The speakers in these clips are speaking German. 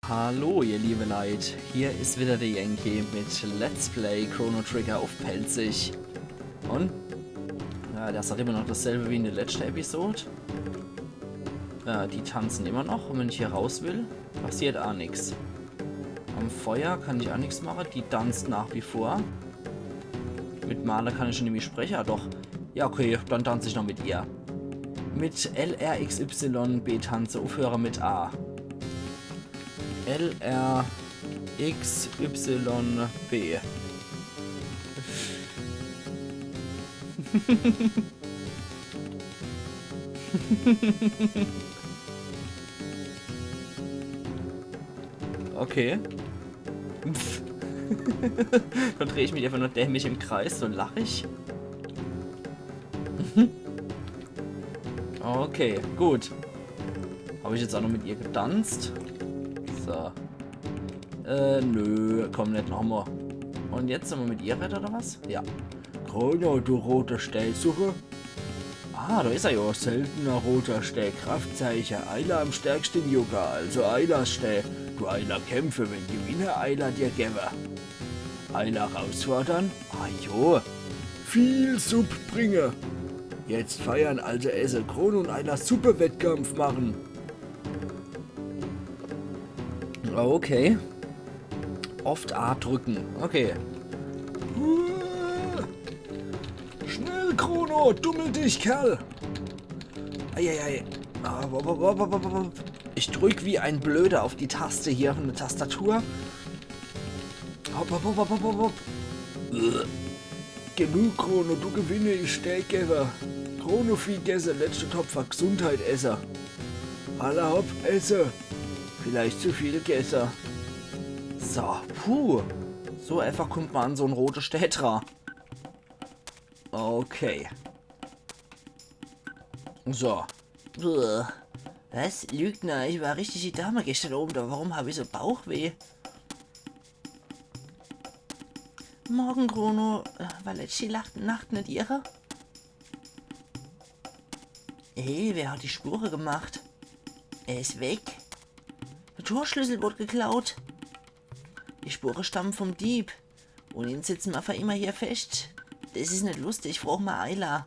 Hallo ihr liebe Leute, hier ist wieder der Yankee mit Let's Play Chrono Trigger auf Pelzig. Und? Ja, das hat immer noch dasselbe wie in der letzten Episode. Ja, die tanzen immer noch und wenn ich hier raus will, passiert auch nichts. Am Feuer kann ich auch nichts machen, die tanzt nach wie vor. Mit Maler kann ich schon nämlich sprechen, doch. Ja okay, dann tanze ich noch mit ihr. Mit LRXYB tanze, Aufhörer mit A. LRXYB. Okay. Dann drehe ich mich einfach nur dämlich im Kreis, so lache ich. Okay, gut. Habe ich jetzt auch noch mit ihr getanzt? So. Nö, komm nicht nochmal. Und jetzt sind wir mit ihr weiter, oder was? Ja. Chrono, du roter Stellsuche. Ah, da ist er ja. Seltener roter Stell, Kraftzeichen. Ayla am stärksten Yoga, also Aylas Stell. Du Ayla kämpfe, wenn gewinne Ayla dir gäbe. Ayla herausfordern? Ah jo. Viel Supp bringe. Jetzt feiern, also esse Chrono und Ayla Suppe-Wettkampf machen. Okay. Oft A drücken. Okay. Schnell, Chrono! Dummel dich, Kerl! Eieiei. Ich drück wie ein Blöder auf die Taste hier von der Tastatur. Hopp, hopp, hopp, hopp, hopp, hopp. Genug, Chrono, du gewinne, ich Steakgeber. Chrono viel Gäse, letzte Topfer, Gesundheit Esser. Alla hopp, esse. Vielleicht zu viele Gäste. So, puh. So einfach kommt man an so ein rotes Städter. Okay. So. Was? Lügner, ich war richtig die Dame gestern oben. Da warum habe ich so Bauchweh? Morgen, Chrono. War letzte Nacht nicht ihre? Hey, wer hat die Spure gemacht? Er ist weg. Der Torschlüssel wurde geklaut. Die Spuren stammen vom Dieb. Und ihn sitzen wir für immer hier fest. Das ist nicht lustig, frag mal Ayla.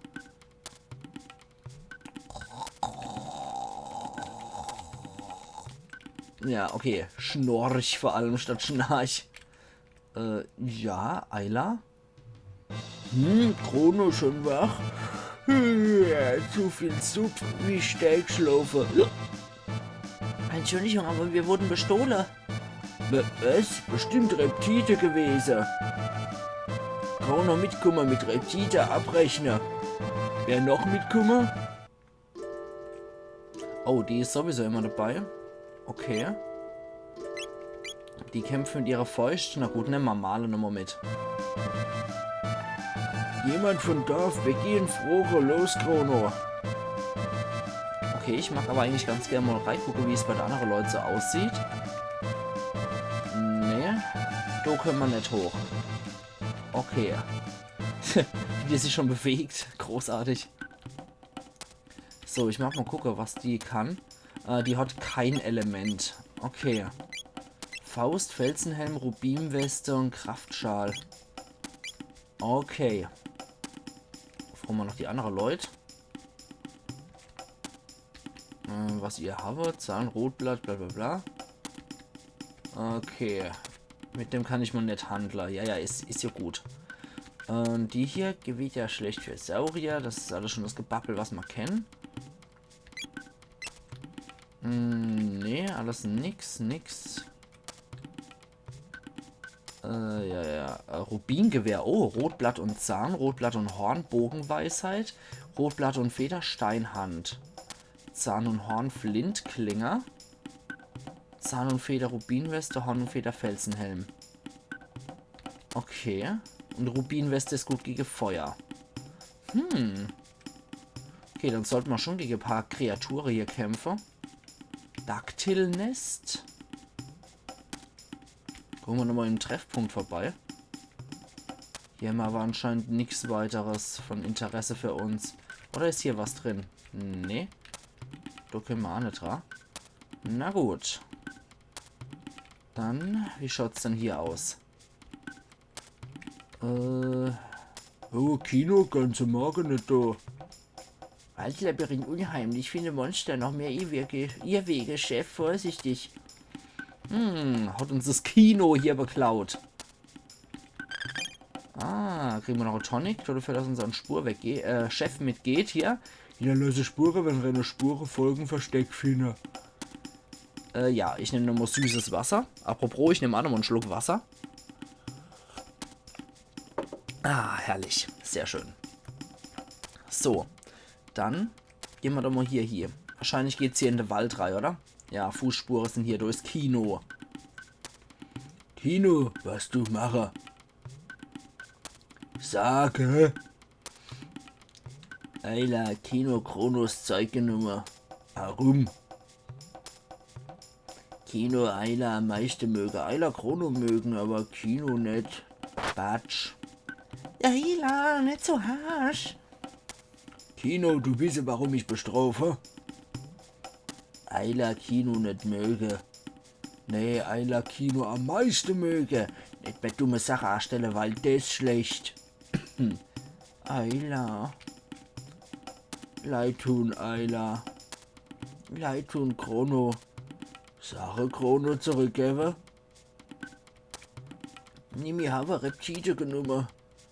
Ja, okay. Schnorch vor allem statt Schnarch. Ja, Ayla? Chrono schon wach? Ja, zu viel Supp wie Steakschlaufe. Entschuldigung, aber wir wurden bestohlen. Was? Bestimmt Reptite gewesen. Chrono mitkommen mit Reptite abrechnen. Wer noch mitkommen? Oh, die ist sowieso immer dabei. Okay. Die kämpfen mit ihrer Fäuste. Na gut, nehmen wir Male nochmal mit. Jemand von Dorf, wir gehen frohe, los, Chrono. Okay, ich mag aber eigentlich ganz gerne mal reingucken, wie es bei den anderen Leuten so aussieht. Nee, da können wir nicht hoch. Okay. Die sich schon bewegt. Großartig. So, ich mag mal gucken, was die kann. Die hat kein Element. Okay. Faust, Felsenhelm, Rubinweste und Kraftschal. Okay. Fragen wir noch die anderen Leute. Was ihr habt, Zahn, Rotblatt, bla bla bla. Okay. Mit dem kann ich mal nicht handeln. Ja, ist ja gut. Die hier gewinnt ja schlecht für Saurier. Das ist alles schon das Gebabbel, was wir kennen. Nee, alles nix. Rubingewehr. Oh, Rotblatt und Zahn, Rotblatt und Horn, Bogenweisheit, Rotblatt und Feder, Steinhand. Zahn und Horn, Flintklinger. Zahn und Feder, Rubinweste, Horn und Feder, Felsenhelm. Okay. Und Rubinweste ist gut gegen Feuer. Okay, dann sollten wir schon gegen ein paar Kreaturen hier kämpfen. Daktilnest. Gucken wir nochmal im Treffpunkt vorbei. Hier haben wir aber anscheinend nichts weiteres von Interesse für uns. Oder ist hier was drin? Nee. Da können wir auch nicht dran. Na gut. Dann, wie schaut's denn hier aus? Oh, Kino, ganze Morgen nicht da. Waldlabyrinth unheimlich, viele Monster, noch mehr Irrwege, Chef, vorsichtig. Hat uns das Kino hier beklaut. Kriegen wir noch einen Tonic, dafür, dass unser Chef mitgeht hier. Hinterlasse Spuren, wenn eine Spuren folgen, versteckt finden. Ja, ich nehme nochmal süßes Wasser. Apropos, ich nehme auch nochmal einen Schluck Wasser. Ah, herrlich. Sehr schön. So, dann gehen wir doch mal hier. Wahrscheinlich geht es hier in den Wald rein, oder? Ja, Fußspuren sind hier durchs Kino. Kino, was du mache? Sage. Eila, Kino, Kronos, Zeugenummer. Warum? Kino, Eila am meisten möge. Eila, Chrono mögen, aber Kino nicht. Batsch. Eila, nicht so harsch. Kino, du weißt, warum ich bestrafe? Eila, Kino nicht möge. Nee, Eila Kino am meisten möge. Nicht mehr dumme Sache anstelle, weil das schlecht. Eila. Leid tun, Eila. Leid tun, Chrono. Sache Chrono zurückgeben? Nimm mir habe Reptide genommen.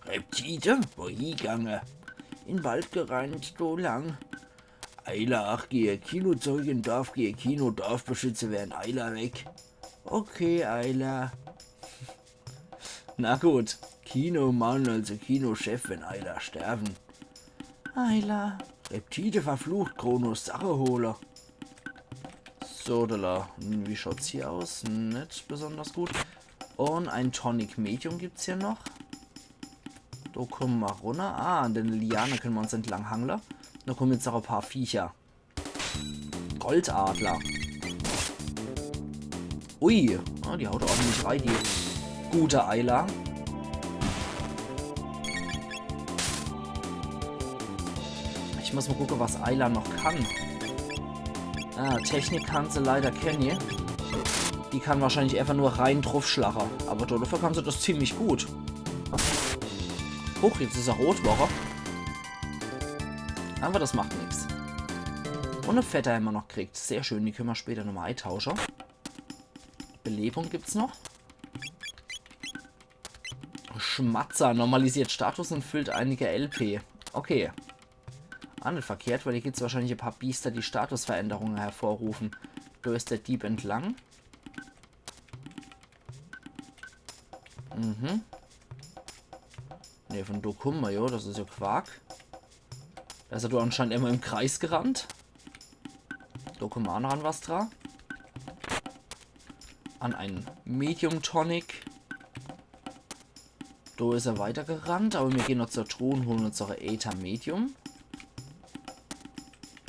Reptide? Wohin gegangen? In den Wald gerannt, so lang. Eila, ach, gehe Kino zurück in Dorf, gehe Kino, Dorfbeschützer werden Eila weg. Okay, Eila. Na gut. Kinomann, also Kinochef, wenn Eila sterben. Eila. Reptide verflucht, Kronos Sacheholer. So, wie schaut's hier aus? Nicht besonders gut. Und ein Tonic Medium gibt's hier noch. Da kommen wir runter. An den Liane können wir uns entlang hangeln. Da kommen jetzt noch ein paar Viecher. Goldadler. Ui, die haut ordentlich rein, die gute Eila. Ich muss mal gucken, was Eila noch kann. Technik kann sie leider kennen. Die kann wahrscheinlich einfach nur rein draufschlagen. Aber dafür kann sie das ziemlich gut. Huch, jetzt ist er Rotwoche. Aber das macht nichts. Und eine Fette haben wir noch gekriegt. Sehr schön, die können wir später nochmal eintauschen. Belebung gibt's noch. Schmatzer, normalisiert Status und füllt einige LP. Okay. Nicht verkehrt, weil hier gibt es wahrscheinlich ein paar Biester, die Statusveränderungen hervorrufen. Da ist der Dieb entlang. Ne, von da kommen wir, jo, das ist ja Quark. Da ist er doch anscheinend immer im Kreis gerannt. Da kommen wir auch noch an was dran. An einen Medium Tonic. Da ist er weitergerannt, aber wir gehen noch zur Truhe und holen uns unsere Aether Medium.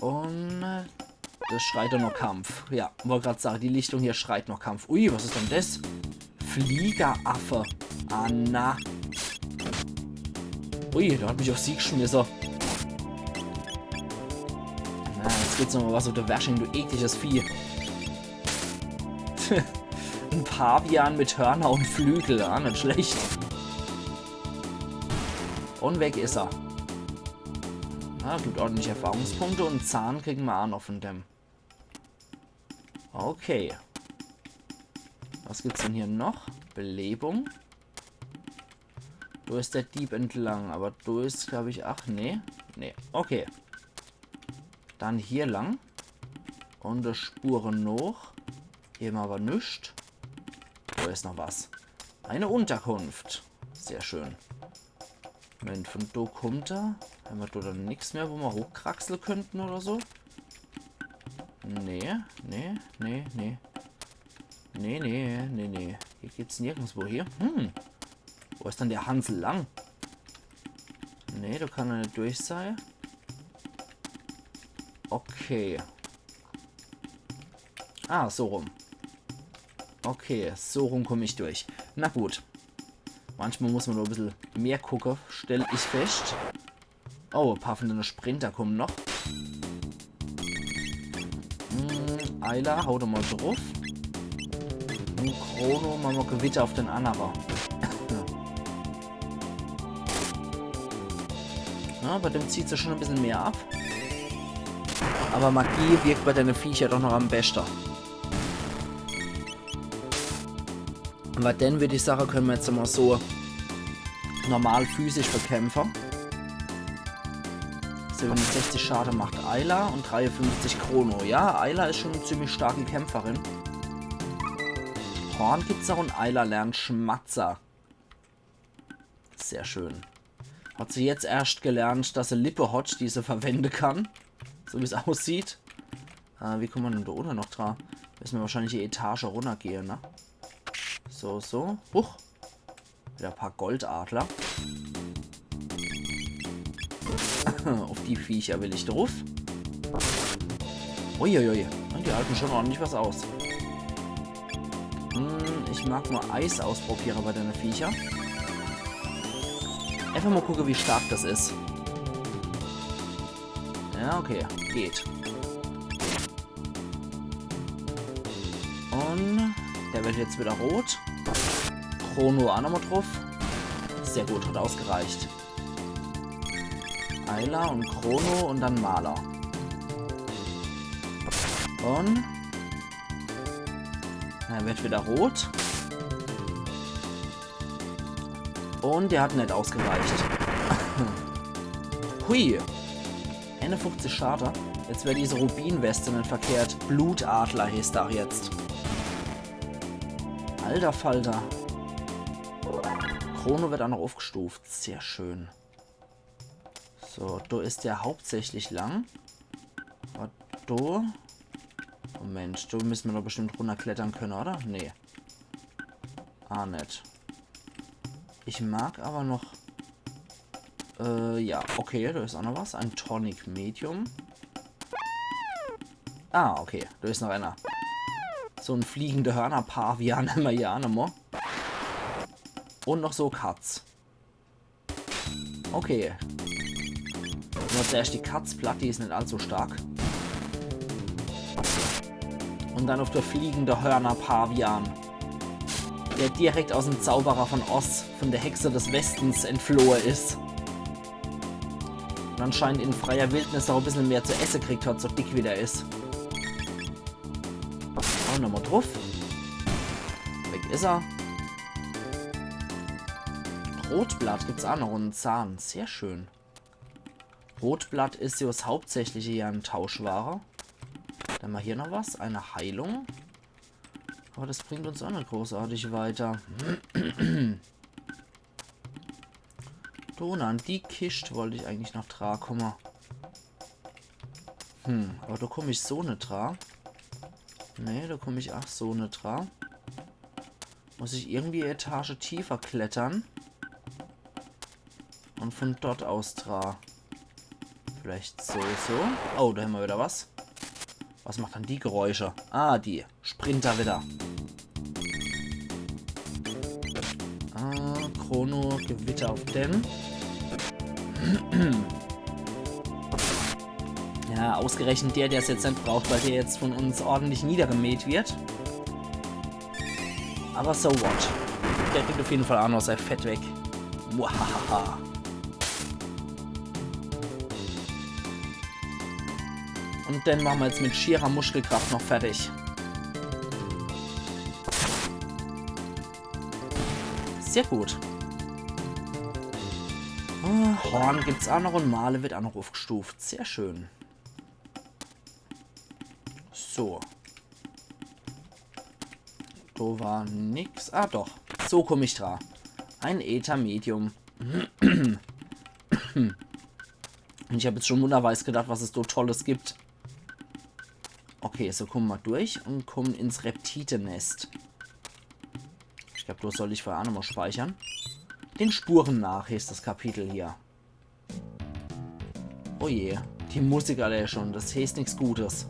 Und das schreit doch noch Kampf. Ja, wollte gerade sagen, die Lichtung hier schreit noch Kampf. Ui, was ist denn das? Fliegeraffe. Anna. Ui, da hat mich auf sie geschmissen. Na, jetzt gibt's noch mal was auf der Wäschung, du ekliges Vieh. Ein Pavian mit Hörner und Flügel, nicht schlecht. Und weg ist er. Ja, gibt ordentlich Erfahrungspunkte und Zahn kriegen wir auch noch von dem. Okay. Was gibt's denn hier noch? Belebung. Da ist der Dieb entlang, aber da ist, glaube ich, ach, nee. Nee, okay. Dann hier lang. Und die Spuren noch. Hier haben wir aber nichts. Da ist noch was. Eine Unterkunft. Sehr schön. Moment, von da kommt er. Haben wir da dann nichts mehr, wo wir hochkraxeln könnten oder so? Nee, nee, nee, nee. Nee, nee, nee, nee. Hier geht's nirgendwo hier. Wo ist dann der Hansel lang? Nee, da kann er nicht durch sein. Okay. Ah, so rum. Okay, so rum komme ich durch. Na gut. Manchmal muss man noch ein bisschen mehr gucken, stelle ich fest. Oh, ein paar von den Sprinter kommen noch. Eila, hau doch mal drauf. Und Chrono machen wir Gewitter auf den anderen. Ja, bei dem zieht sie schon ein bisschen mehr ab. Aber Magie wirkt bei deinen Viecher doch noch am besten. Aber dann würde ich sagen, können wir jetzt mal so normal physisch bekämpfen. 67 Schaden macht Ayla und 53 Chrono. Ja, Ayla ist schon eine ziemlich starke Kämpferin. Horn gibt's auch und Ayla lernt Schmatzer. Sehr schön. Hat sie jetzt erst gelernt, dass sie Lippe hat, die sie verwenden kann. So wie es aussieht. Wie kommt man denn da unten noch dran? Müssen wir wahrscheinlich die Etage runtergehen, ne? So, so. Huch. Wieder ein paar Goldadler. Auf die Viecher will ich drauf. Uiuiui. Und die halten schon ordentlich was aus. Ich mag nur Eis ausprobieren bei den Viecher. Einfach mal gucken, wie stark das ist. Ja, okay. Geht. Und der wird jetzt wieder rot. Chrono auch nochmal drauf. Sehr gut, hat ausgereicht. Ayla und Chrono und dann Maler. Und er wird wieder rot. Und der hat nicht ausgereicht. Hui. 51 Schaden. Jetzt wäre diese Rubinweste nicht verkehrt. Blutadler hieß da jetzt. Alter Falter. Chrono wird auch noch aufgestuft. Sehr schön. So, da ist der hauptsächlich lang. Aber da... Moment, da müssen wir doch bestimmt runterklettern können, oder? Nee. Ah, nicht. Ich mag aber noch... ja, okay, da ist auch noch was. Ein Tonic Medium. Ah, okay, da ist noch einer. So ein fliegender Hörner-Pavian haben wir ja nochmal. Und noch so Katz. Okay. Nur zuerst die Katzplatte, die ist nicht allzu stark. Und dann auf der fliegende Hörner-Pavian. Der direkt aus dem Zauberer von Oz, von der Hexe des Westens, entflohen ist. Und anscheinend in freier Wildnis auch ein bisschen mehr zu essen kriegt hat, so dick wie der ist. Und nochmal drauf. Weg ist er. Rotblatt gibt es auch noch einen Zahn. Sehr schön. Rotblatt ist ja das hauptsächliche hier ein Tauschware. Dann mal hier noch was. Eine Heilung. Aber das bringt uns auch nicht großartig weiter. Donan, die Kiste wollte ich eigentlich noch tragen. Komm mal. Aber da komme ich so nicht dran. Nee, da komme ich auch so nicht dran. Muss ich irgendwie eine Etage tiefer klettern. Und von dort aus dran. Vielleicht so, so. Oh, da haben wir wieder was. Was macht dann die Geräusche? Ah, die Sprinter wieder. Chrono, Gewitter auf den. Ja, ausgerechnet der es jetzt nicht braucht, weil der jetzt von uns ordentlich niedergemäht wird. Aber so what. Der kriegt auf jeden Fall auch noch sein Fett weg. Muahaha. Und dann machen wir jetzt mit schierer Muskelkraft noch fertig. Sehr gut. Horn gibt es auch noch und Male wird auch noch aufgestuft. Sehr schön. So. Da war nix. Ah doch. So komme ich dran. Ein Äther Medium. Und ich habe jetzt schon wunderweise gedacht, was es so Tolles gibt. Okay, so kommen wir durch und kommen ins Reptitennest. Ich glaube, da soll ich vorher nochmal speichern. Den Spuren nach ist das Kapitel hier. Oh je, die Musik alle schon, das heißt nichts Gutes.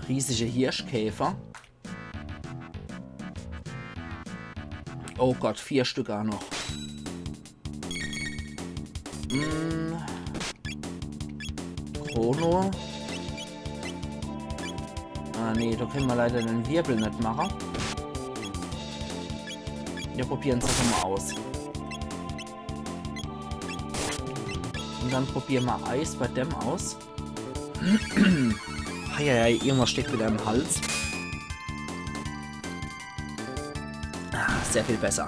Riesige Hirschkäfer. Oh Gott, 4 Stück auch noch. Chrono. Ah, nee, da können wir leider den Wirbel nicht machen. Wir probieren es einfach mal aus. Und dann probieren wir Eis bei dem aus. Heieiei, irgendwas steckt wieder im Hals. Ah, sehr viel besser.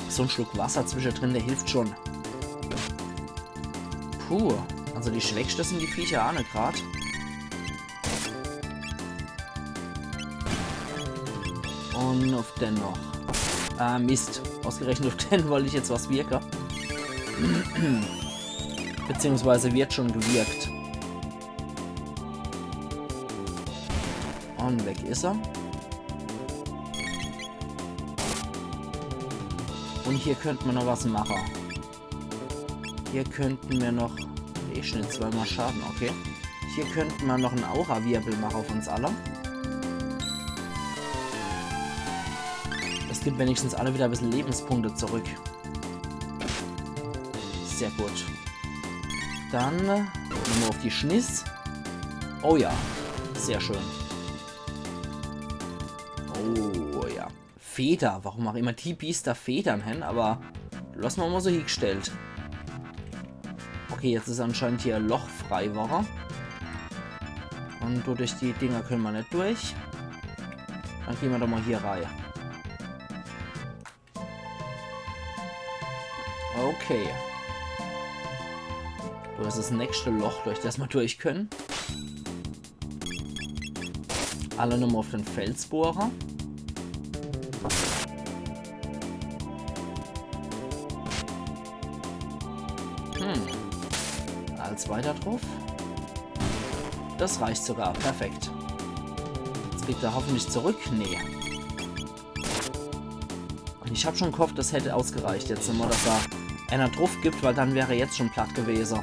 So ein Schluck Wasser zwischendrin, der hilft schon. Puh, also die Schwächsten sind die Viecher auch nicht gerade. Und auf den noch. Ah, Mist. Ausgerechnet auf den wollte ich jetzt was wirken. Beziehungsweise wird schon gewirkt. Und weg ist er. Und hier könnten wir noch was machen. Hier könnten wir noch... Schnitt zweimal Schaden, okay. Hier könnten wir noch einen Aura-Wirbel machen auf uns alle. Das gibt wenigstens alle wieder ein bisschen Lebenspunkte zurück. Sehr gut. Dann nehmen wir auf die Schniss. Oh ja, sehr schön. Oh ja. Feder, warum auch immer die Biester Federn hin, aber lassen wir mal so hingestellt. Okay, jetzt ist anscheinend hier ein Loch frei war. Und durch die Dinger können wir nicht durch. Dann gehen wir doch mal hier rein. Okay. Das ist das nächste Loch, durch das wir durch können. Alle nochmal auf den Felsbohrer. Als weiter drauf. Das reicht sogar. Perfekt. Jetzt kriegt er hoffentlich zurück. Nee. Und ich habe schon gehofft, das hätte ausgereicht. Jetzt immer, dass er einer drauf gibt, weil dann wäre er jetzt schon platt gewesen.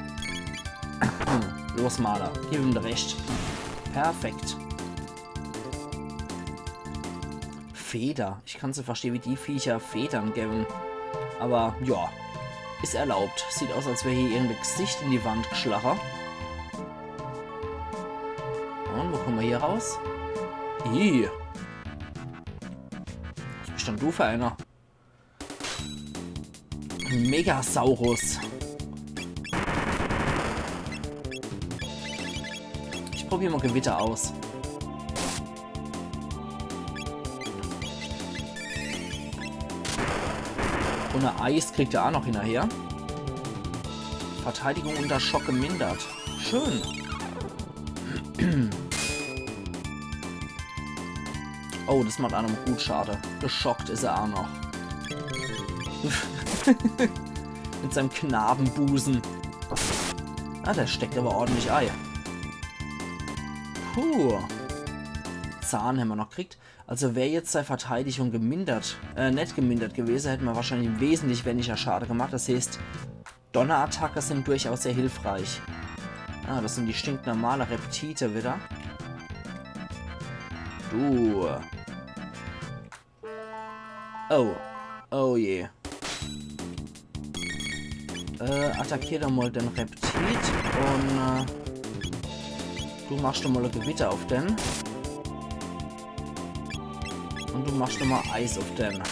Los, Maler. Gib ihm recht. Perfekt. Feder. Ich kann so verstehen, wie die Viecher Federn geben. Aber, ja. Ist erlaubt. Sieht aus, als wäre hier irgendein Gesicht in die Wand geschlagen. Und, wo kommen wir hier raus? Ih. Was bist denn du für einer? Ein Megasaurus. Ich probiere mal Gewitter aus. Und ein Eis kriegt er auch noch hinterher. Verteidigung unter Schock gemindert. Schön. Oh, das macht auch noch gut schade. Geschockt ist er auch noch. Mit seinem Knabenbusen. Ah, der steckt aber ordentlich Ei. Puh. Zahn haben wir noch gekriegt. Also wäre jetzt seine Verteidigung gemindert, nicht gemindert gewesen, hätten wir wahrscheinlich wesentlich weniger Schade gemacht. Das heißt, Donnerattacke sind durchaus sehr hilfreich. Ah, das sind die stinknormale Reptite wieder. Du. Oh. Oh je. Attackier doch mal den Reptit und du machst doch mal ein Gewitter auf den. Und du machst nochmal Eis auf den.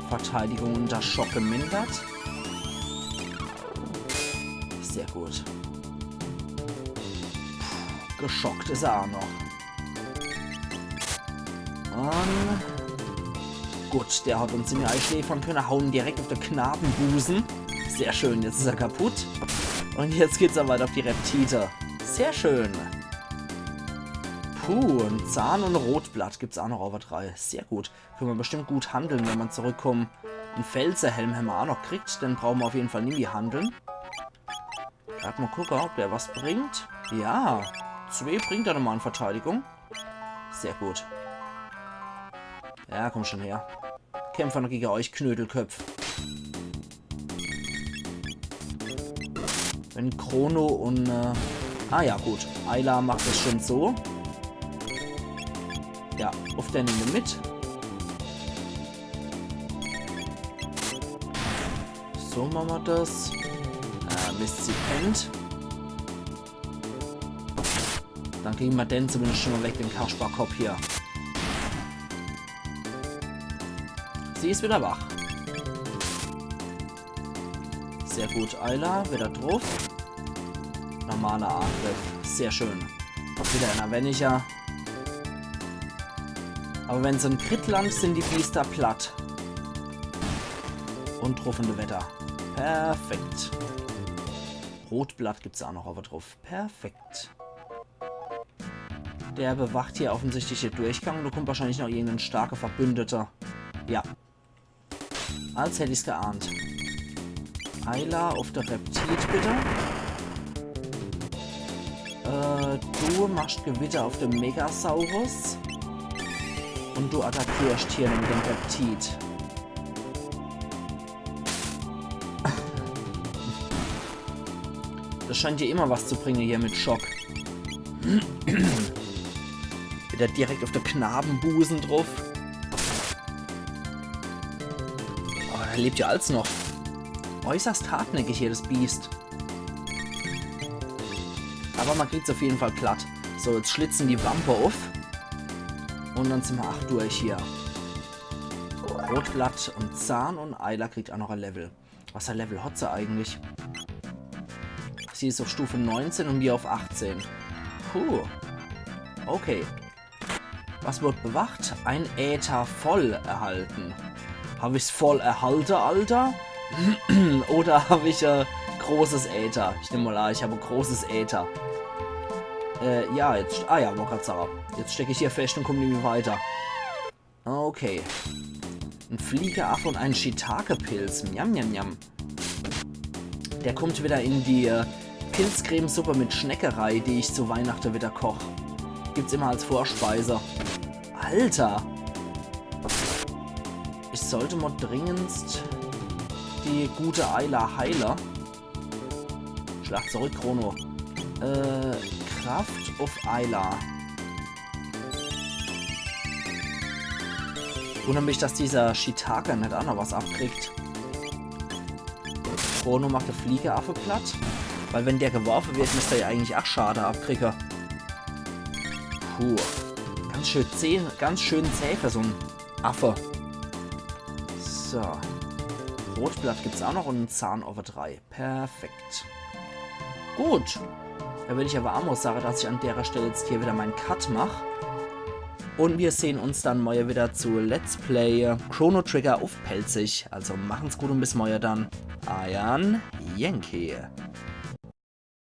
Verteidigung unter Schock gemindert. Sehr gut. Puh, geschockt ist er auch noch. Und gut, der hat uns in die Eischläfern können. Hauen direkt auf den Knabenbusen. Sehr schön, jetzt ist er kaputt. Und jetzt geht's er weiter auf die Reptite. Sehr schön. Puh, ein Zahn und ein Rotblatt gibt es auch noch auf der 3. Sehr gut. Können wir bestimmt gut handeln, wenn wir zurückkommen. Einen Felserhelm haben wir auch noch gekriegt. Den brauchen wir auf jeden Fall nie mehr handeln. Gerade mal gucken, ob der was bringt. Ja, 2 bringt er nochmal in Verteidigung. Sehr gut. Ja, komm schon her. Kämpfer noch gegen euch, Knödelköpf. Wenn Chrono und... ah ja, gut. Ayla macht das schon so. Ja, auf der nehmen wir mit. So machen wir das. Mist, sie pennt. Dann kriegen wir den zumindest schon mal weg, den Kasperkopf hier. Sie ist wieder wach. Sehr gut, Ayla, wieder drauf. Normaler Angriff. Sehr schön. Wieder einer weniger. Aber wenn sie ein Crit landet, sind die Biester platt. Und truffende Wetter. Perfekt. Rotblatt gibt es auch noch aber drauf. Perfekt. Der bewacht hier offensichtlich den Durchgang. Da kommt wahrscheinlich noch irgendein starker Verbündeter. Ja. Als hätte ich es geahnt. Ayla auf der Reptit, bitte. Du machst Gewitter auf dem Megasaurus. Und du attackierst hier mit dem Reptit. Das scheint dir immer was zu bringen hier mit Schock. Wieder direkt auf der Knabenbusen drauf. Aber da lebt ja alles noch. Äußerst hartnäckig hier, das Biest. Aber man kriegt es auf jeden Fall platt. So, jetzt schlitzen die Wampe auf. Und dann sind wir 8 durch hier. Rotblatt und Zahn und Ayla kriegt auch noch ein Level. Was für ein Level hat sie eigentlich? Sie ist auf Stufe 19 und wir auf 18. Puh. Okay. Was wird bewacht? Ein Äther voll erhalten. Habe ich es voll erhalten, Alter? Oder habe ich großes Äther? Ich nehme mal an, ich habe großes Äther. Ja, jetzt... Ah ja, Mokazara. Jetzt stecke ich hier fest und komme nicht mehr weiter. Okay. Ein Fliegeraffe und ein Shiitake-Pilz. Njam, njam, njam. Der kommt wieder in die Pilzcremesuppe mit Schneckerei, die ich zu Weihnachten wieder koche. Gibt's immer als Vorspeise. Alter! Ich sollte mal dringendst die gute Ayla heilen. Schlag zurück, Chrono. Kraft auf Ayla. Wundert mich, dass dieser Shiitake nicht auch noch was abkriegt. Chrono macht der Fliegeraffe platt. Weil wenn der geworfen wird, müsste er ja eigentlich auch Schade abkriegen. Puh. Ganz schön zäh für so ein Affe. So. Rotblatt gibt es auch noch und einen Zahn over 3. Perfekt. Gut. Da würde ich aber auch sagen, dass ich an der Stelle jetzt hier wieder meinen Cut mache. Und wir sehen uns dann morgen wieder zu Let's Play Chrono Trigger auf Pelzig. Also machen's gut und bis morgen dann. Ayan Yankee.